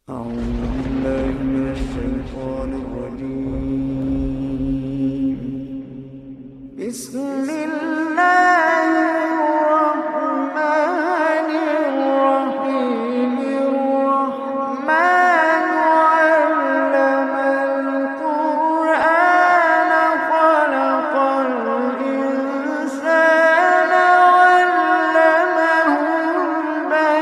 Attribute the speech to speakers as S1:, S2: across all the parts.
S1: أعوذ بالله من الشيطان الرجيم. بسم الله الرحمن الرحيم. الرحمن علم القرآن خلق الإنسان علمه البيان.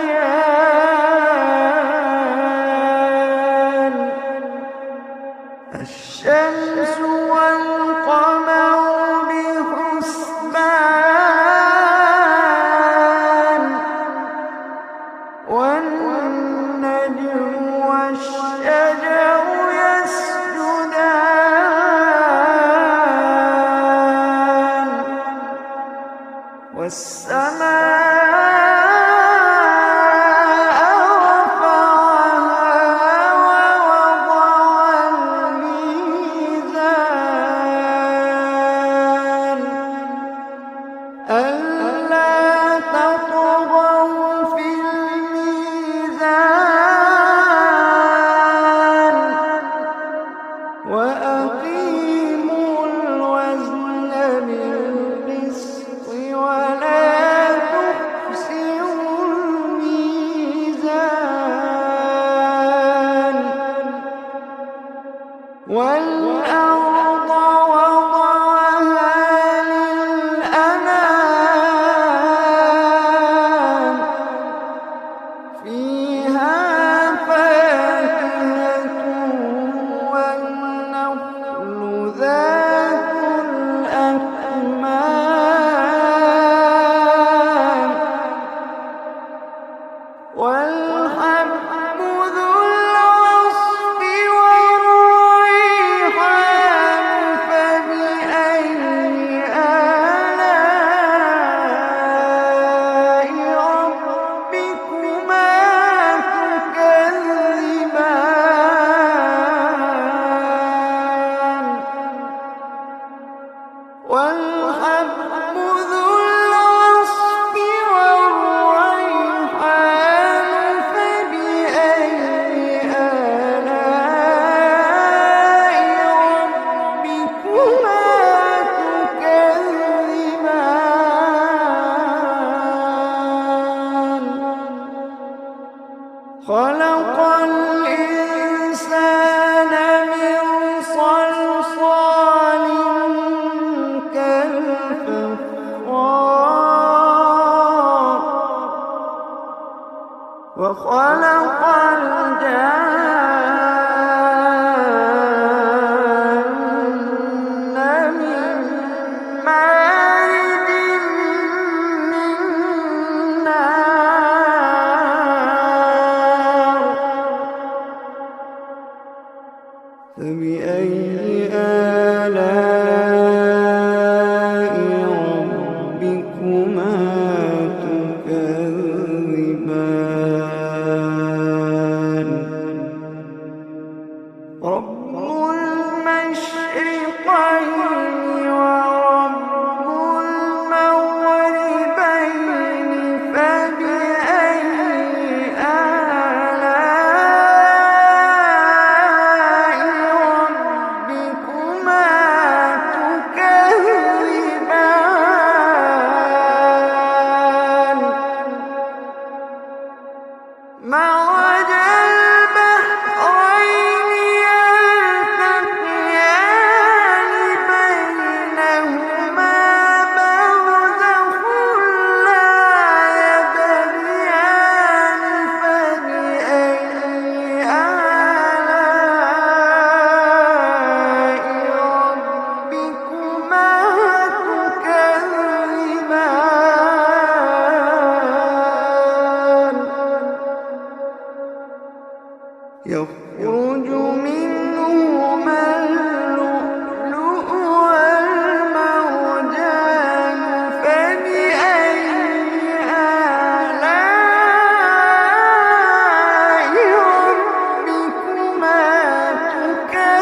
S1: الشمس والقمر بحسبان، والنجم والشجر يسجدان، والسماء رفعها ووضع الميزان ألا تطغوا في الميزان وأقيموا الوزن بالقسط ولا تخسروا الميزان. والأرض وضعها للأنام، فيها فاكهة والنخل ذات الأكمام، والحب ذو العصف والريحان. فبأي آلاء ربكما تكذبان. والحب ذو العصف والريحان. فبأي آلاء ربكما تكذبان. خلق الإنسان من صلصال كالفخار، وخلق الجان من مارج من نار. فبأي آلاء ربكما تكذبان. رب المشرقين ورب المغربين. فبأي آلاء ربكما تكذبان. مرج البحرين يلتقيان بينهما برزخ لا يبغيان. فبأي آلاء ربكما تكذبان. يخرج منهما اللؤلؤ والمرجان. فبأي آلاء ربكما تكذبان.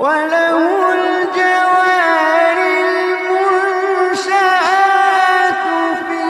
S1: وله الجوار المنشآت في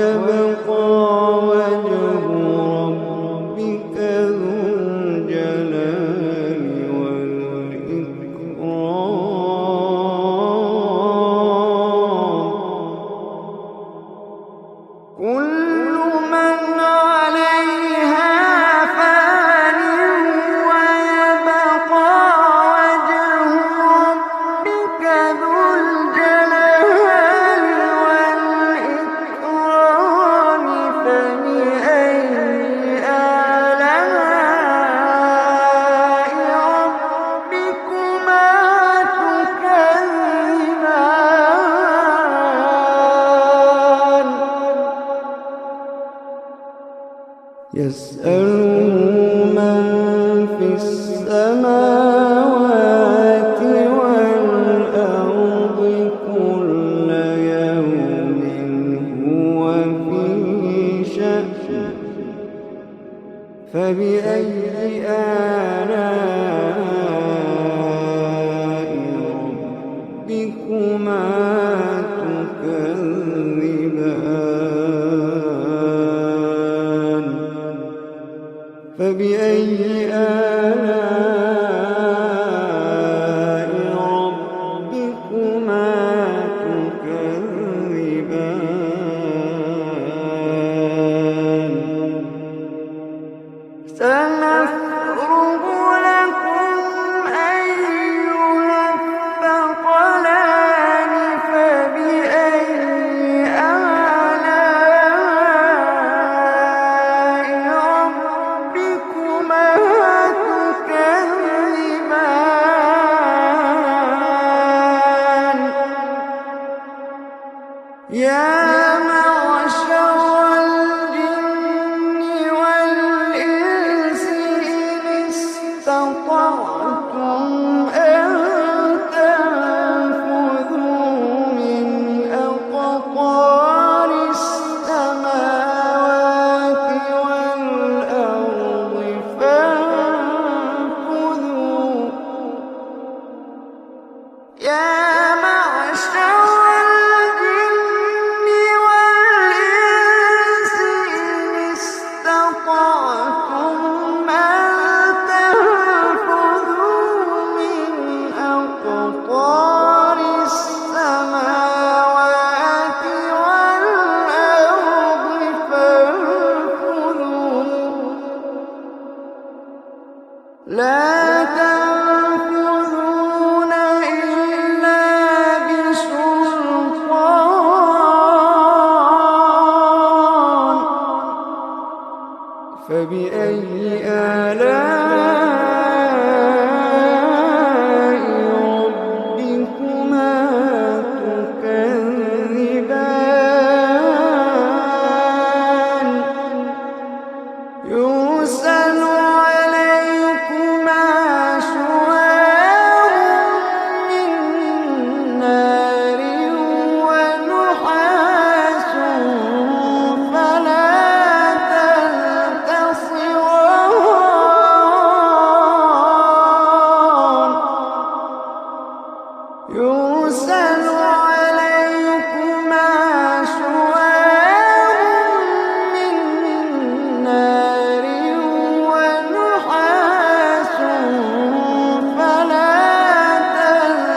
S1: ويبقى وجه ربك ذو الجلال والإكرام. كل من عليها فان ويبقى وجه ربك ذو الجلال والإكرام. فبأي آلاء ربكما تكذبان. يسأله من في السماوات والأرض كل يوم هو في شأن. فبأي آلاء ربكما تكذبان. فبأي آلاء ربكما تكذبان. سنفرغ لكم أيها الثقلان. فبأي آلاء ربكما تكذبان. يا معشر الجن والإنس إن استطعتم أن تنفذوا من أقطار السماوات والأرض فانفذوا. يا معشر الجن والإنس إن استطعتم أن تنفذوا من أقطار السماوات والأرض فانفذوا. لا تنفذون إلا بسلطان. فبأي آلاء ربكما تكذبان. يرسل عليكما شواظ من نار ونحاس فلا تنتصران. يرسل عليكما شواظ من نار ونحاس فلا تنتصران.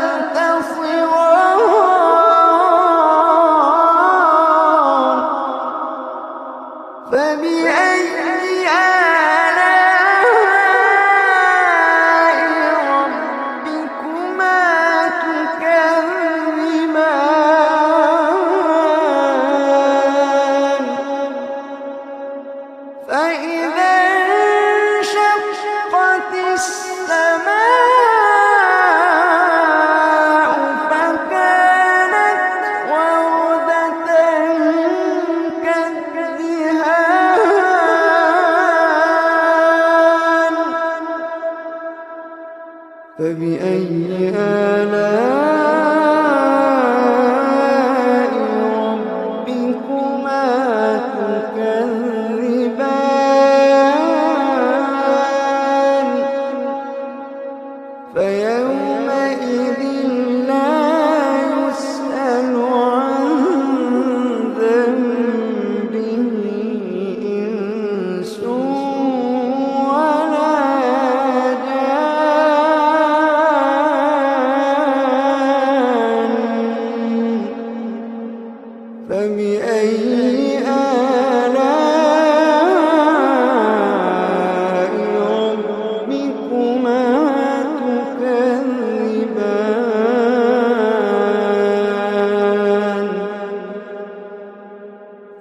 S1: فبأي آلاء ربكما تكذبان. فإذا انشقت السماء فكانت وردة كالدهان.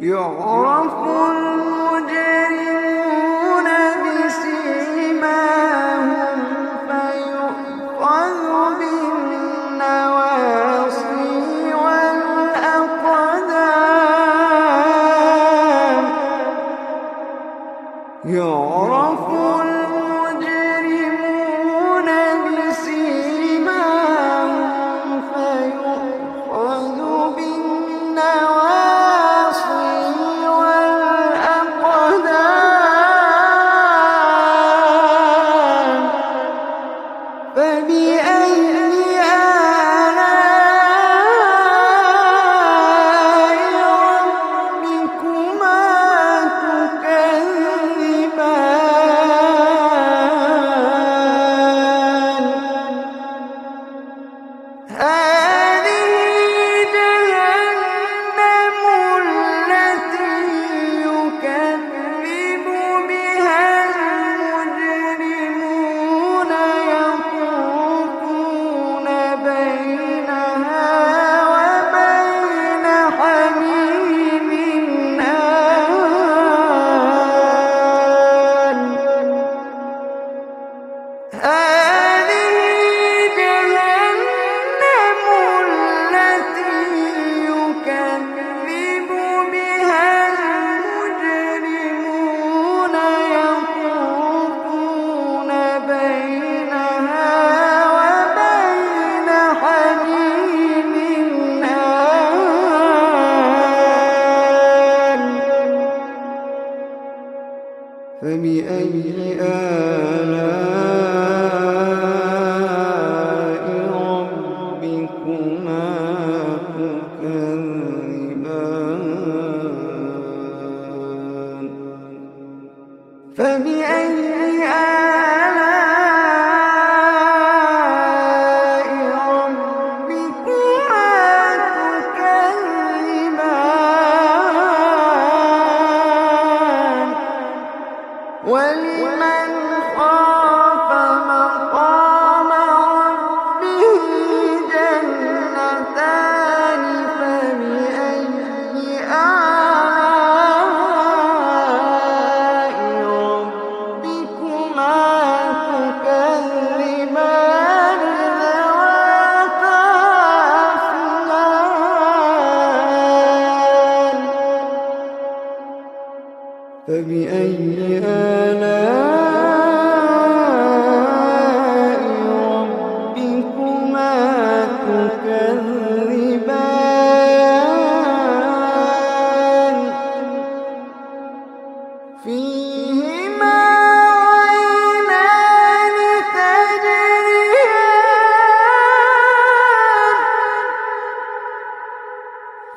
S1: يعرف المجرمون بسيماهم فيؤخذ بالنواصي والأقدام. يعرف المجرمون بسيماهم فيؤخذ بالنواصي والأقدام. فبأي آلاء ربكما تكذبان. هذه جهنم التي يكذب بها المجرمون يطوفون بينها وبين حميم آن. هذه جهنم التي يكذب بها المجرمون يطوفون بينها وبين حميم آن. فبأي آلاء ربكما تكذبان. فبأي آلاء ربكما تكذبان. ولمن خاف مقام ربه جنتان. فبأي آلاء ربكما تكذبان ذواتا أفنان. فبأي آلاء ربكما تكذبان. فيهما عينان تجريان.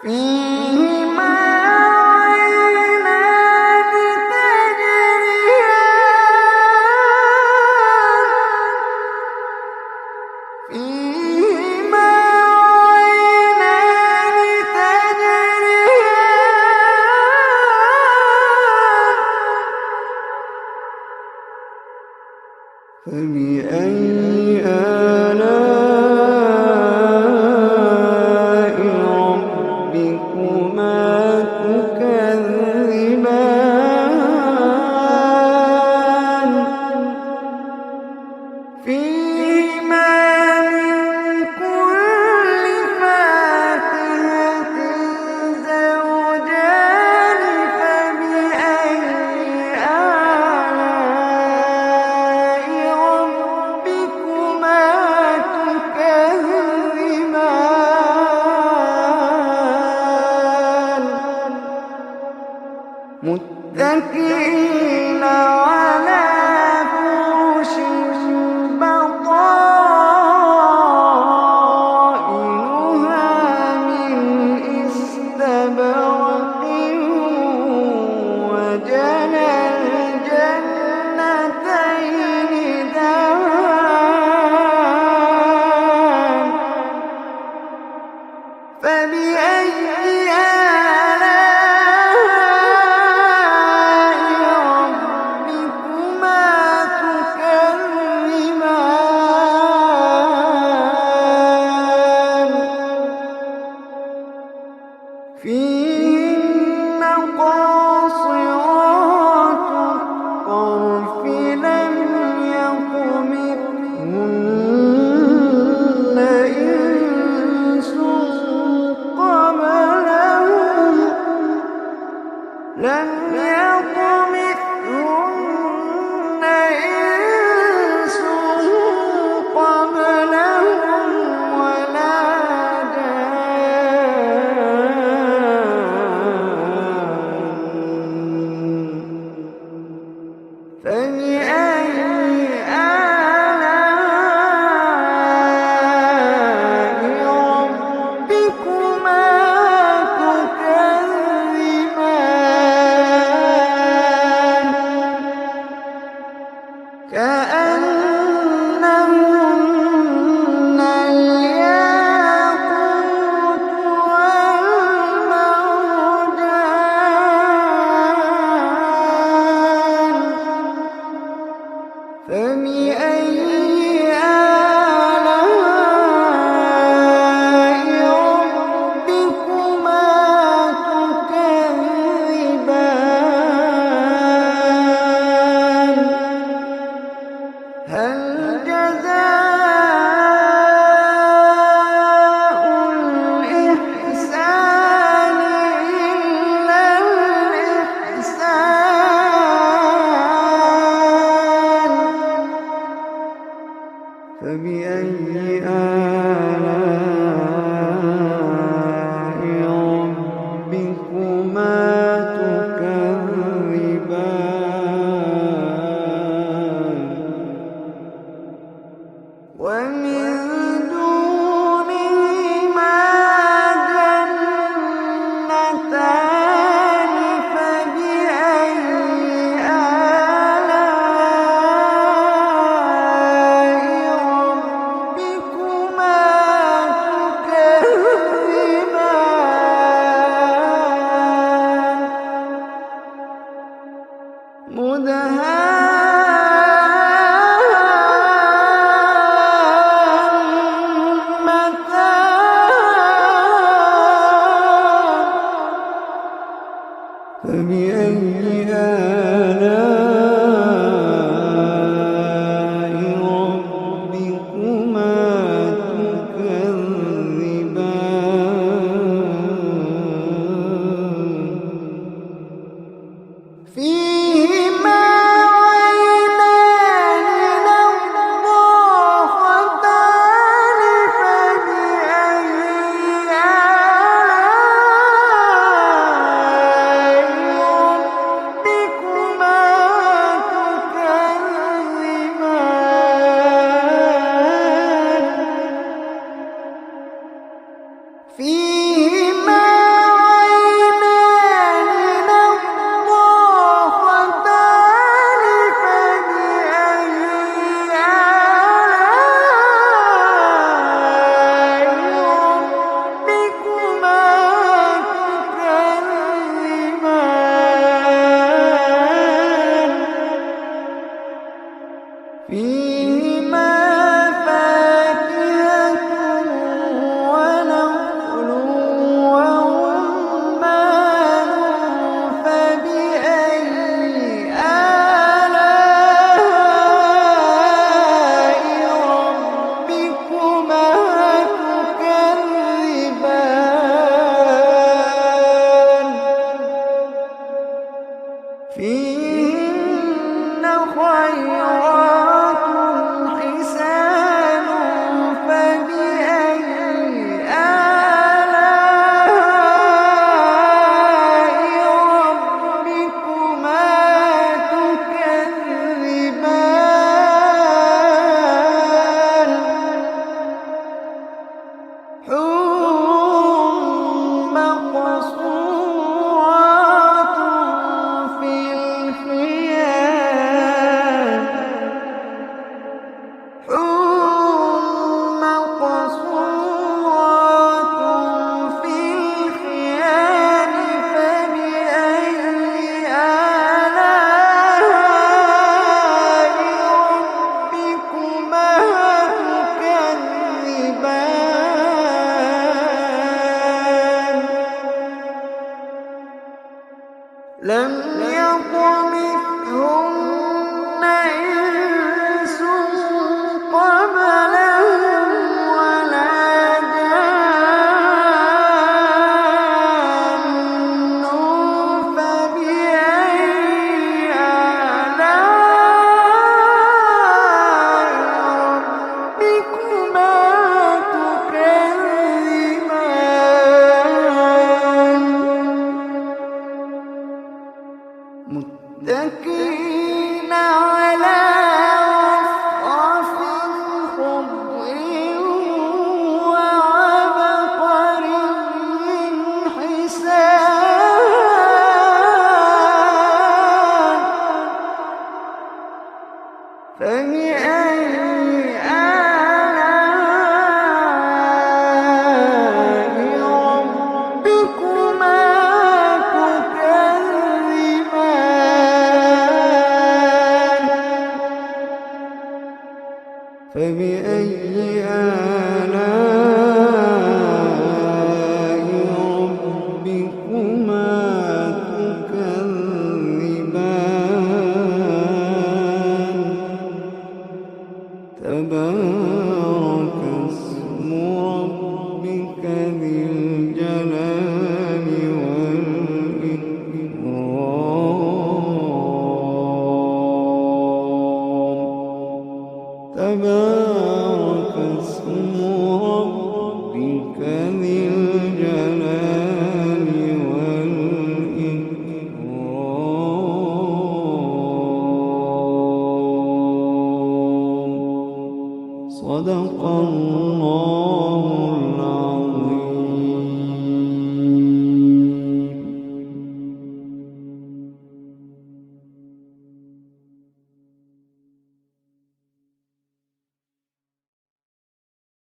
S1: فيهما عينان تجريان. فيهما عينان تجريان. فبأي آلاء ربكما تكذبان. فيهما من كل فاكهة زوجان. فبأي آلاء ربكما تكذبان. متكئين على فرش بطائنها من استبرق. وجنى الجنتين دان. فبأي آلاء ربكما لم يطمثهن إنس قبلهم ولا جان فبأي آلاء ربكما تكذبان كأنهن الياقوت والمرجان فبأي آلاء ربكما تكذبان هل جزاء الإحسان إلا الإحسان فبأي آلاء ربكما تكذبان ومن دونهما جنتان فبأي آلاء ربكما تكذبان فبأي آلاء ربكما تكذبان فيهما عينان نضاختان فبأي آلاء ربكما تكذبان فيهما عينان نضاختان فبأي آلاء ربكما تكذبان فيهما فاكهة ونخل ورمان فبأي آلاء ربكما تكذبان فيهن خيرات حسان فبأي آلاء ربكما تكذبان حور مقصورات في الخيام حور مقصورات في الخيام فبأي آلاء ربكما تكذبان لم يطمثهن إنس قبلهم ولا جان فبأي متكئين على رفرف خضر وعبقري حسان فبأي آلاء ربكما تكذبان فبأي آلاء ربكما تكذبان تبارك اسم ربك ذي الجلال والإكرام تبارك اسم ربك ذي الجلال والإكرام صدق الله